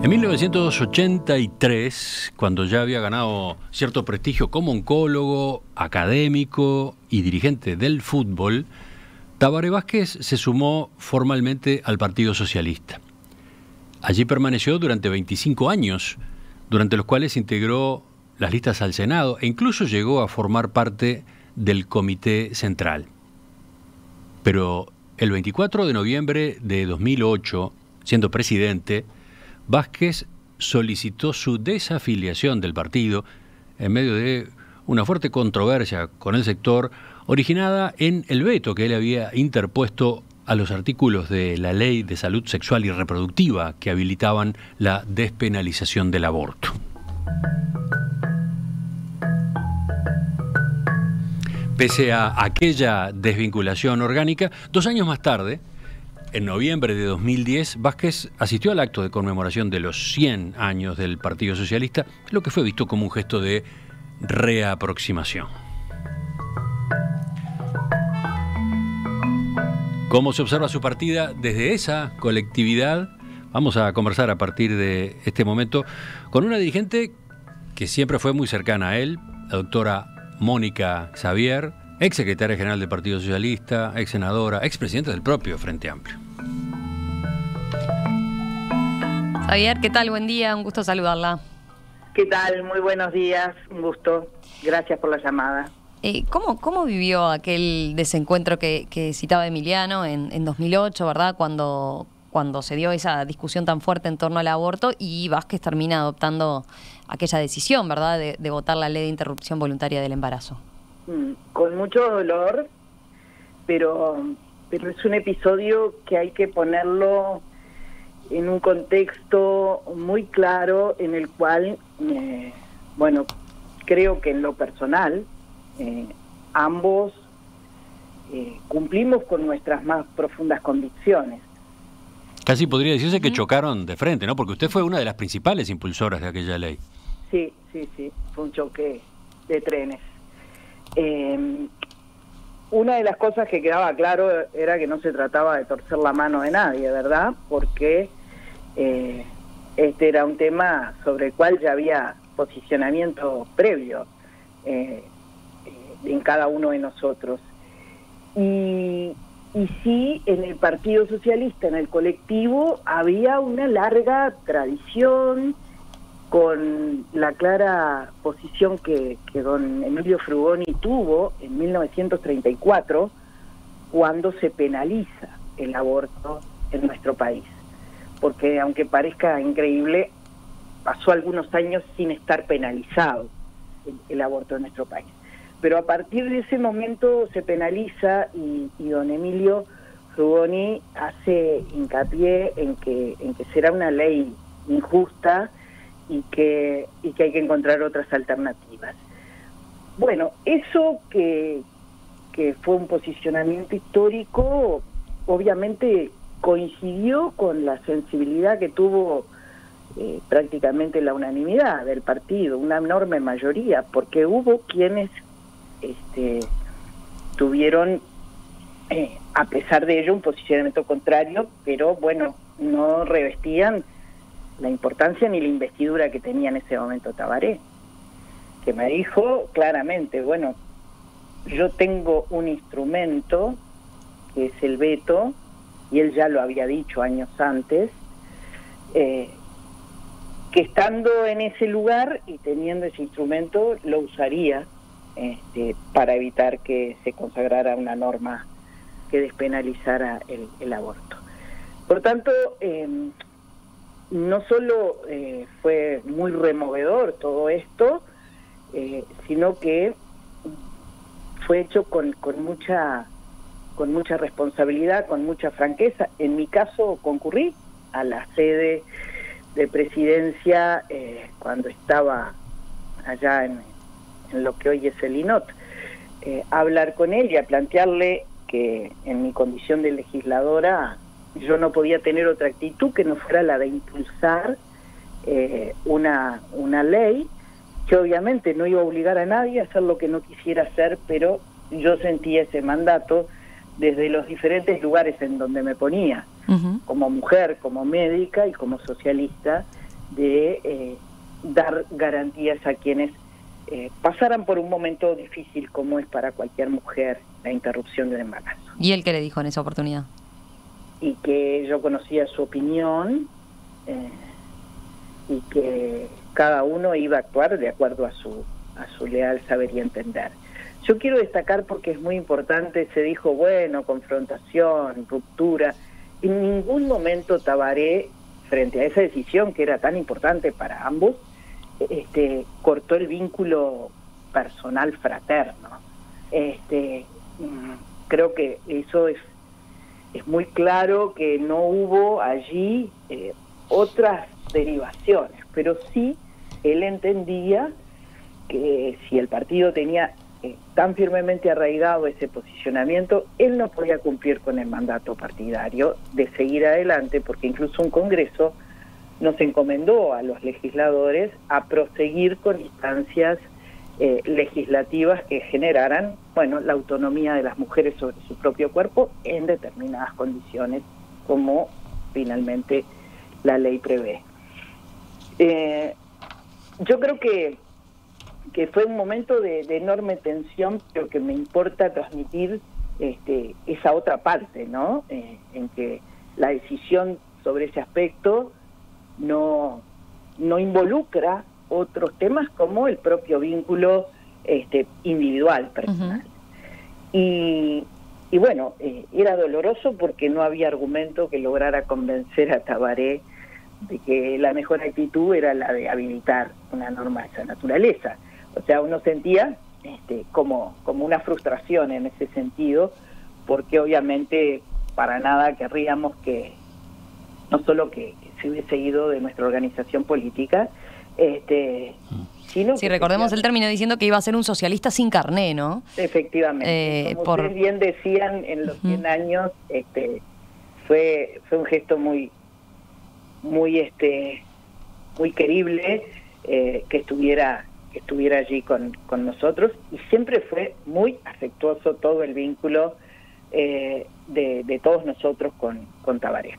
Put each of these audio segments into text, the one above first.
En 1983, cuando ya había ganado cierto prestigio como oncólogo, académico y dirigente del fútbol, Tabaré Vázquez se sumó formalmente al Partido Socialista. Allí permaneció durante 25 años, durante los cuales integró las listas al Senado e incluso llegó a formar parte del Comité Central. Pero el 24 de noviembre de 2008, siendo presidente, Vázquez solicitó su desafiliación del partido en medio de una fuerte controversia con el sector originada en el veto que él había interpuesto a los artículos de la Ley de Salud Sexual y Reproductiva que habilitaban la despenalización del aborto. Pese a aquella desvinculación orgánica, 2 años más tarde, en noviembre de 2010, Vázquez asistió al acto de conmemoración de los 100 años del Partido Socialista, lo que fue visto como un gesto de reaproximación. ¿Cómo se observa su partida desde esa colectividad? Vamos a conversar a partir de este momento con una dirigente que siempre fue muy cercana a él, la doctora Mónica Xavier, ex secretaria general del Partido Socialista, ex senadora, ex presidenta del propio Frente Amplio. Xavier, ¿qué tal? Buen día, un gusto saludarla. ¿Qué tal? Muy buenos días, un gusto. Gracias por la llamada. ¿Cómo vivió aquel desencuentro que citaba Emiliano en 2008, ¿verdad? Cuando se dio esa discusión tan fuerte en torno al aborto y Vázquez termina adoptando aquella decisión, ¿verdad?, de votar la ley de interrupción voluntaria del embarazo. Con mucho dolor, pero es un episodio que hay que ponerlo en un contexto muy claro en el cual, creo que en lo personal, ambos cumplimos con nuestras más profundas convicciones. Casi podría decirse que chocaron de frente, ¿no? Porque usted fue una de las principales impulsoras de aquella ley. Sí, fue un choque de trenes. Una de las cosas que quedaba claro era que no se trataba de torcer la mano de nadie, ¿verdad? Porque este era un tema sobre el cual ya había posicionamiento previo en cada uno de nosotros. Y sí, en el Partido Socialista, en el colectivo, había una larga tradición con la clara posición que don Emilio Frugoni tuvo en 1934, cuando se penaliza el aborto en nuestro país. Porque, aunque parezca increíble, pasó algunos años sin estar penalizado el aborto en nuestro país. Pero a partir de ese momento se penaliza y don Emilio Frugoni hace hincapié en que será una ley injusta y que hay que encontrar otras alternativas. Bueno, eso que fue un posicionamiento histórico, obviamente coincidió con la sensibilidad que tuvo prácticamente la unanimidad del partido, una enorme mayoría, porque hubo quienes tuvieron, a pesar de ello, un posicionamiento contrario, pero bueno, no revestían la importancia ni la investidura que tenía en ese momento Tabaré, que me dijo claramente, bueno, yo tengo un instrumento que es el veto, y él ya lo había dicho años antes, que estando en ese lugar y teniendo ese instrumento lo usaría para evitar que se consagrara una norma que despenalizara el aborto. Por tanto, no solo fue muy removedor todo esto, sino que fue hecho con mucha responsabilidad, con mucha franqueza. En mi caso concurrí a la sede de presidencia cuando estaba allá en lo que hoy es el INOT, a hablar con él y a plantearle que en mi condición de legisladora yo no podía tener otra actitud que no fuera la de impulsar una ley que obviamente no iba a obligar a nadie a hacer lo que no quisiera hacer, pero yo sentía ese mandato desde los diferentes lugares en donde me ponía, como mujer, como médica y como socialista, de dar garantías a quienes pasaran por un momento difícil como es para cualquier mujer la interrupción del embarazo. ¿Y él qué le dijo en esa oportunidad? Y que yo conocía su opinión y que cada uno iba a actuar de acuerdo a su leal saber y entender. Yo quiero destacar, porque es muy importante, se dijo, bueno, confrontación, ruptura. En ningún momento Tabaré, frente a esa decisión que era tan importante para ambos, cortó el vínculo personal fraterno. Creo que eso es muy claro, que no hubo allí otras derivaciones, pero sí él entendía que si el partido tenía tan firmemente arraigado ese posicionamiento, él no podía cumplir con el mandato partidario de seguir adelante, porque incluso un Congreso nos encomendó a los legisladores a proseguir con instancias legislativas que generaran, bueno, la autonomía de las mujeres sobre su propio cuerpo en determinadas condiciones, como finalmente la ley prevé. Yo creo que fue un momento de enorme tensión, pero que me importa transmitir esa otra parte, ¿no? En que la decisión sobre ese aspecto no involucra otros temas como el propio vínculo individual, personal. Y bueno, era doloroso porque no había argumento que lograra convencer a Tabaré de que la mejor actitud era la de habilitar una norma de esa naturaleza. O sea, uno sentía como una frustración en ese sentido, porque obviamente para nada querríamos que, no solo que se hubiese ido de nuestra organización política, sino sí, recordemos, él terminó diciendo que iba a ser un socialista sin carné, ¿no? Efectivamente. Como ustedes bien decían, en los 100 años fue un gesto muy querible que estuviera allí con nosotros, y siempre fue muy afectuoso todo el vínculo de todos nosotros con Tabaré.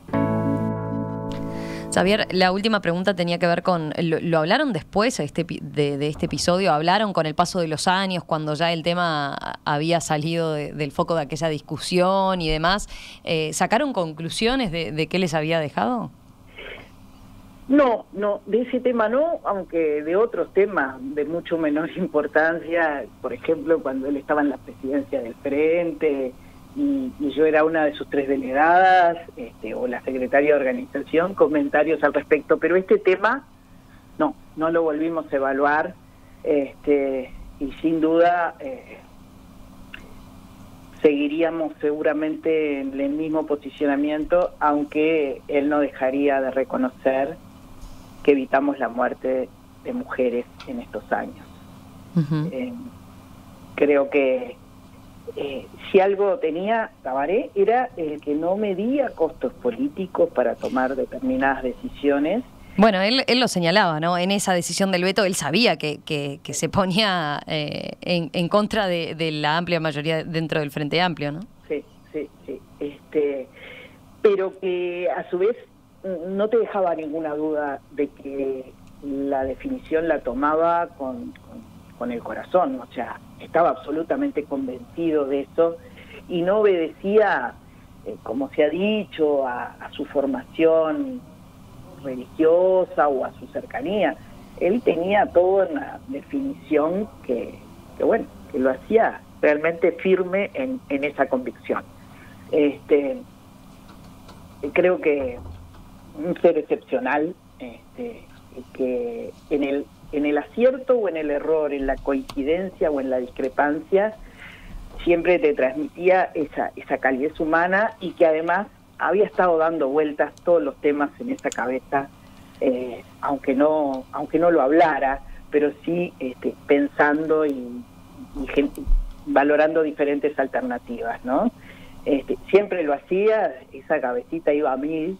Xavier, la última pregunta tenía que ver con, ¿lo hablaron después de este episodio? ¿Hablaron con el paso de los años, cuando ya el tema había salido del foco de aquella discusión y demás? ¿Sacaron conclusiones de qué les había dejado? No, de ese tema no, aunque de otros temas de mucho menor importancia, por ejemplo, cuando él estaba en la presidencia del Frente y yo era una de sus 3 delegadas, o la secretaria de organización, comentarios al respecto, pero este tema no lo volvimos a evaluar, y sin duda seguiríamos seguramente en el mismo posicionamiento, aunque él no dejaría de reconocer que evitamos la muerte de mujeres en estos años. Creo que si algo tenía Tabaré era el que no medía costos políticos para tomar determinadas decisiones. Bueno, él lo señalaba, ¿no? En esa decisión del veto, él sabía que se ponía en contra de la amplia mayoría dentro del Frente Amplio, ¿no? Sí. Pero que a su vez no te dejaba ninguna duda de que la definición la tomaba con el corazón, o sea, estaba absolutamente convencido de eso y no obedecía, como se ha dicho, a su formación religiosa o a su cercanía. Él tenía toda una definición que lo hacía realmente firme en esa convicción. Creo que un ser excepcional, que en el acierto o en el error, en la coincidencia o en la discrepancia, siempre te transmitía esa calidez humana, y que además había estado dando vueltas todos los temas en esa cabeza, aunque no lo hablara, pero sí pensando y valorando diferentes alternativas, ¿no? Siempre lo hacía, esa cabecita iba a 1000,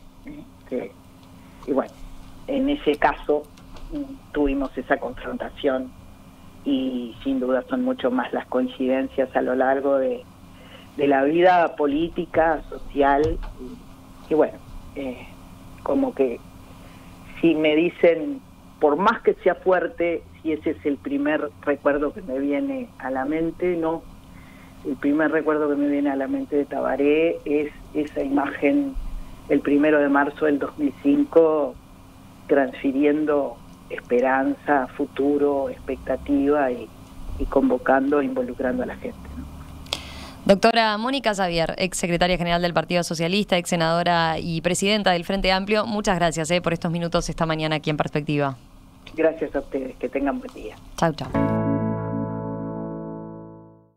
y bueno, en ese caso tuvimos esa confrontación, y sin duda son mucho más las coincidencias a lo largo de la vida política, social, y bueno, como que si me dicen, por más que sea fuerte, si ese es el primer recuerdo que me viene a la mente, no. El primer recuerdo que me viene a la mente de Tabaré es esa imagen el 1 de marzo del 2005, transfiriendo esperanza, futuro, expectativa y convocando, involucrando a la gente, ¿no? Doctora Mónica Xavier, ex secretaria general del Partido Socialista, ex senadora y presidenta del Frente Amplio, muchas gracias por estos minutos esta mañana aquí en Perspectiva. Gracias a ustedes, que tengan buen día. Chau, chau.